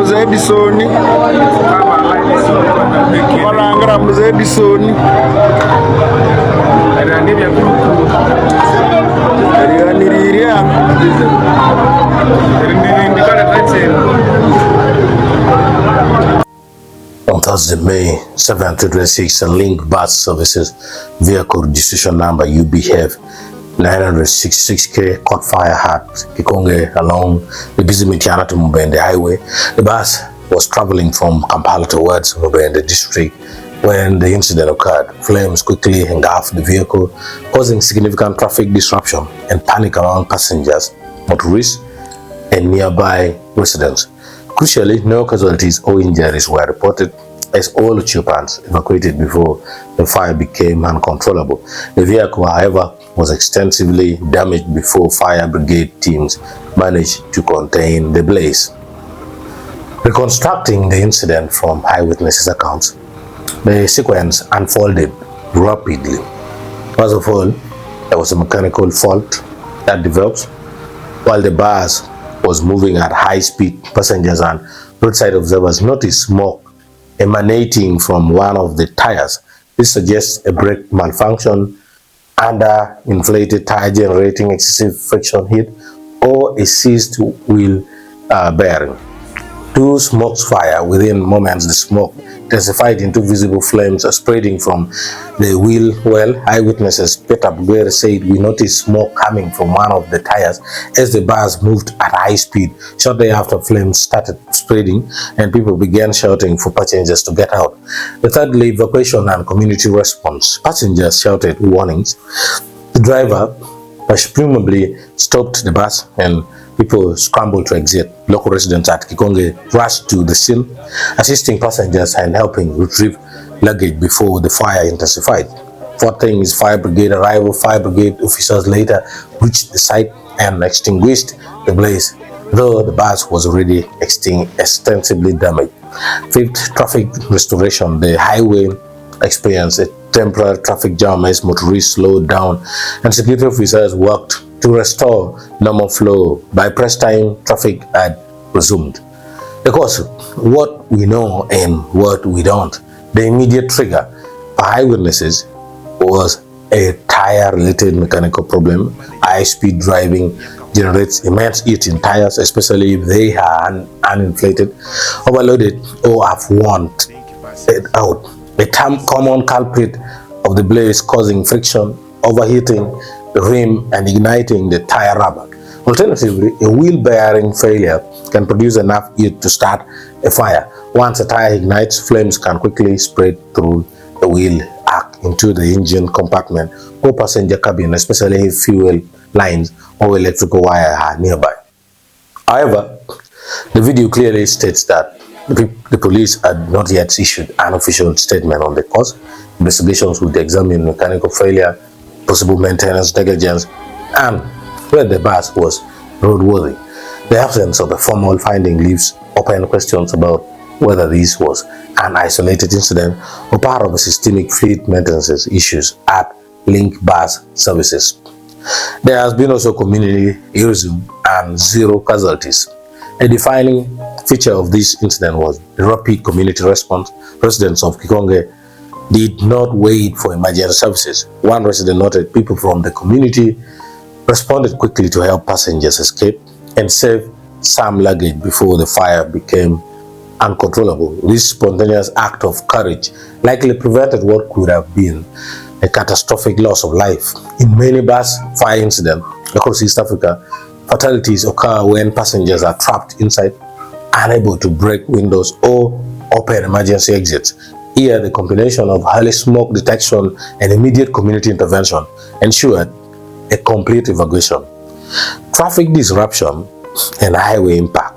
mzee Edison. Walangara mzee Edison. On Thursday, May 7, 2026, a Link Bus Services vehicle registration number UBF 966K caught fire at Kikonge along the busy Mityana-Mubende highway. The bus was traveling from Kampala towards Mubende district when the incident occurred. Flames quickly engulfed the vehicle, causing significant traffic disruption and panic among passengers, motorists, and nearby residents. Crucially, no casualties or injuries were reported as all occupants evacuated before the fire became uncontrollable. The vehicle, however, was extensively damaged before fire brigade teams managed to contain the blaze. Reconstructing the incident from eyewitnesses' accounts, the sequence unfolded rapidly. First of all, there was a mechanical fault that developed while the bus was moving at high speed. Passengers and roadside observers noticed smoke emanating from one of the tires. This suggests a brake malfunction, under-inflated tire generating excessive friction heat, or a seized wheel bearing. Two smokes fire. Within moments, the smoke intensified into visible flames spreading from the wheel well. Eyewitnesses Peter Bagwere said, "We noticed smoke coming from one of the tires as the bus moved at high speed. Shortly after, flames started spreading and people began shouting for passengers to get out." The thirdly, evacuation and community response. Passengers shouted warnings. The driver presumably stopped the bus and people scrambled to exit. Local residents at Kikonge rushed to the scene, assisting passengers and helping retrieve luggage before the fire intensified. Fourth thing is fire brigade arrival. Fire brigade officers later reached the site and extinguished the blaze, though the bus was already extensively damaged. Fifth, traffic restoration. The highway experienced a temporary traffic jam as motorists slowed down and security officers worked to restore normal flow. By press time, traffic had resumed. Because what we know and what we don't, the immediate trigger for eyewitnesses was a tire-related mechanical problem. High-speed driving generates immense heat in tires, especially if they are uninflated, overloaded, or have worn it out. A common culprit of the blaze causing friction, overheating the rim and igniting the tire rubber. Alternatively, a wheel bearing failure can produce enough heat to start a fire. Once a tire ignites, flames can quickly spread through the wheel arc into the engine compartment or passenger cabin, especially if fuel lines or electrical wire are nearby. However, the video clearly states that the police had not yet issued an official statement on the cause. Investigations would examine mechanical failure, possible maintenance negligence, and whether the bus was roadworthy. The absence of a formal finding leaves open questions about whether this was an isolated incident or part of a systemic fleet maintenance issues at Link Bus Services. There has been also community heroism and zero casualties. A defining feature of this incident was the rapid community response. Residents of Kikonge did not wait for emergency services. One resident noted people from the community responded quickly to help passengers escape and save some luggage before the fire became uncontrollable. This spontaneous act of courage likely prevented what could have been a catastrophic loss of life. In many bus fire incidents across East Africa, fatalities occur when passengers are trapped inside, unable to break windows or open emergency exits. Here, the combination of early smoke detection and immediate community intervention ensured a complete evacuation. Traffic disruption and highway impact.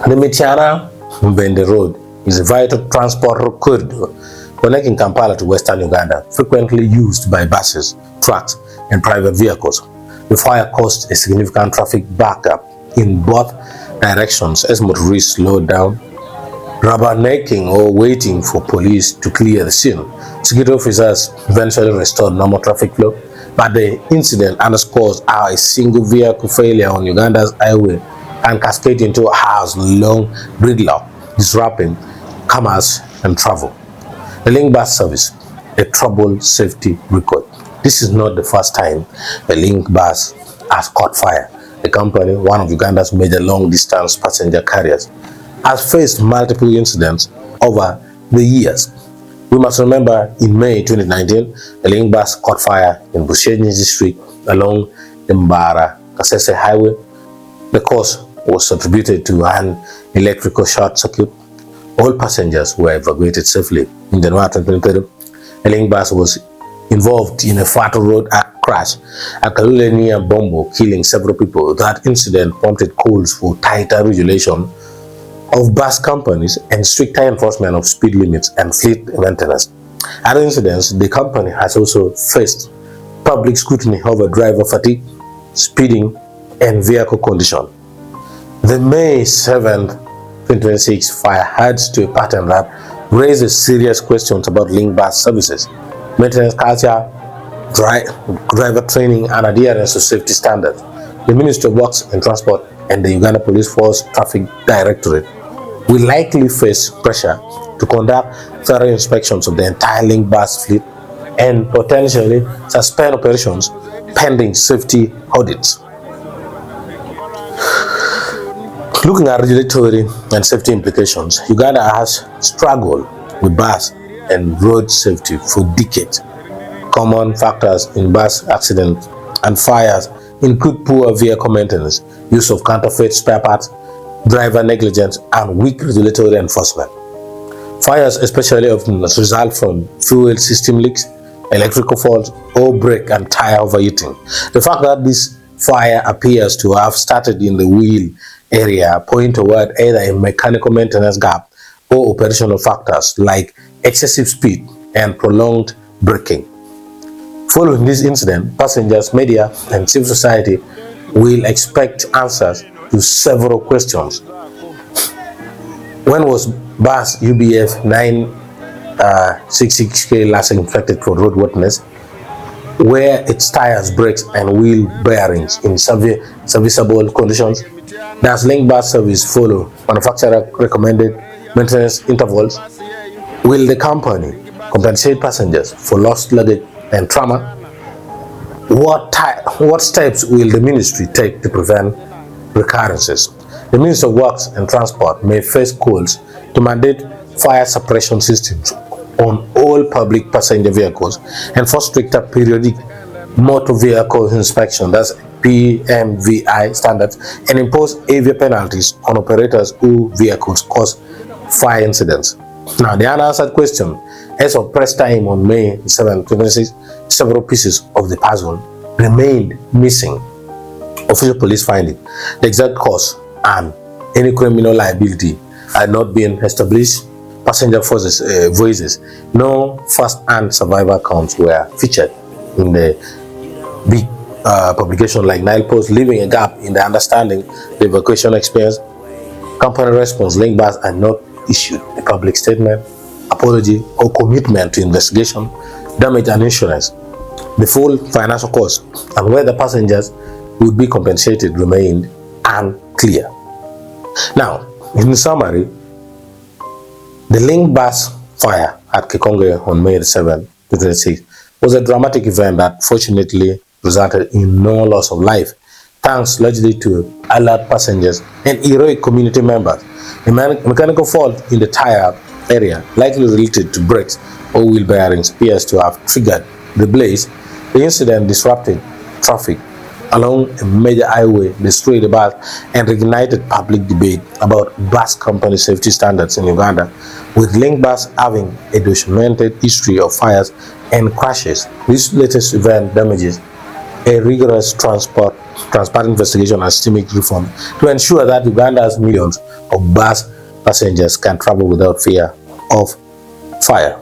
The Mityana-Mubende road is a vital transport corridor connecting Kampala to western Uganda, frequently used by buses, trucks, and private vehicles. The fire caused a significant traffic backup in both directions as motorists slowed down, rubbernecking or waiting for police to clear the scene. Security officers eventually restored normal traffic flow, but the incident underscores how a single vehicle failure on Uganda's highway and cascade into a hours-long gridlock, disrupting commerce and travel. The link bus service, a troubled safety record. This is not the first time a link bus has caught fire. The company, one of Uganda's major long-distance passenger carriers, has faced multiple incidents over the years. We must remember in May 2019, a link bus caught fire in Bushenyi district along the Mbara-Kasese highway. The cause was attributed to an electrical short circuit. All passengers were evacuated safely. In January 2020, a link bus was involved in a fatal road crash at Kalule near Bombo, killing several people. That incident prompted calls for tighter regulation of bus companies and stricter enforcement of speed limits and fleet maintenance. Other incidents, the company has also faced public scrutiny over driver fatigue, speeding, and vehicle condition. The May 7, 2026 fire adds to a pattern that raises serious questions about link bus services, maintenance culture, driver training, and adherence to safety standards. The Ministry of Works and Transport and the Uganda Police Force Traffic Directorate will likely face pressure to conduct thorough inspections of the entire link bus fleet and potentially suspend operations pending safety audits. Looking at regulatory and safety implications, Uganda has struggled with bus and road safety for decades. Common factors in bus accidents and fires include poor vehicle maintenance, use of counterfeit spare parts, driver negligence, and weak regulatory enforcement. Fires especially often result from fuel system leaks, electrical faults, or brake and tire overheating. The fact that this fire appears to have started in the wheel area point toward either a mechanical maintenance gap or operational factors like excessive speed and prolonged braking. Following this incident, passengers, media, and civil society will expect answers to several questions. When was bus UBF 966K last infected for roadworthiness? Were its tires, brakes, and wheel bearings in serviceable conditions? Does link bus service follow manufacturer recommended maintenance intervals? Will the company compensate passengers for lost luggage and trauma? What steps will the ministry take to prevent recurrences? The Ministry of Works and Transport may face calls to mandate fire suppression systems on all public passenger vehicles, enforce stricter periodic motor vehicle inspection, that's PMVI standards, and impose heavier penalties on operators whose vehicles cause fire incidents. Now, the unanswered question, as of press time on May 7, 2026, several pieces of the puzzle remained missing. Official police finding, the exact cause, and any criminal liability had not been established. Passenger voices, no first-hand survivor accounts were featured in the big publication like Nile Post, leaving a gap in the understanding the evacuation experience. Company response, link bus are not issued a public statement, apology, or commitment to investigation, damage and insurance. The full financial cost and whether passengers would be compensated remained unclear. Now, in summary, the link bus fire at Kikonge on May 7, 2026 was a dramatic event that fortunately resulted in no loss of life, thanks largely to alert passengers and heroic community members. A mechanical fault in the tire area, likely related to brakes or wheel bearings, appears to have triggered the blaze. The incident disrupted traffic along a major highway, destroyed the bus, and reignited public debate about bus company safety standards in Uganda, with link bus having a documented history of fires and crashes. This latest event damages a rigorous transparent investigation and systemic reform to ensure that Uganda's millions of bus passengers can travel without fear of fire.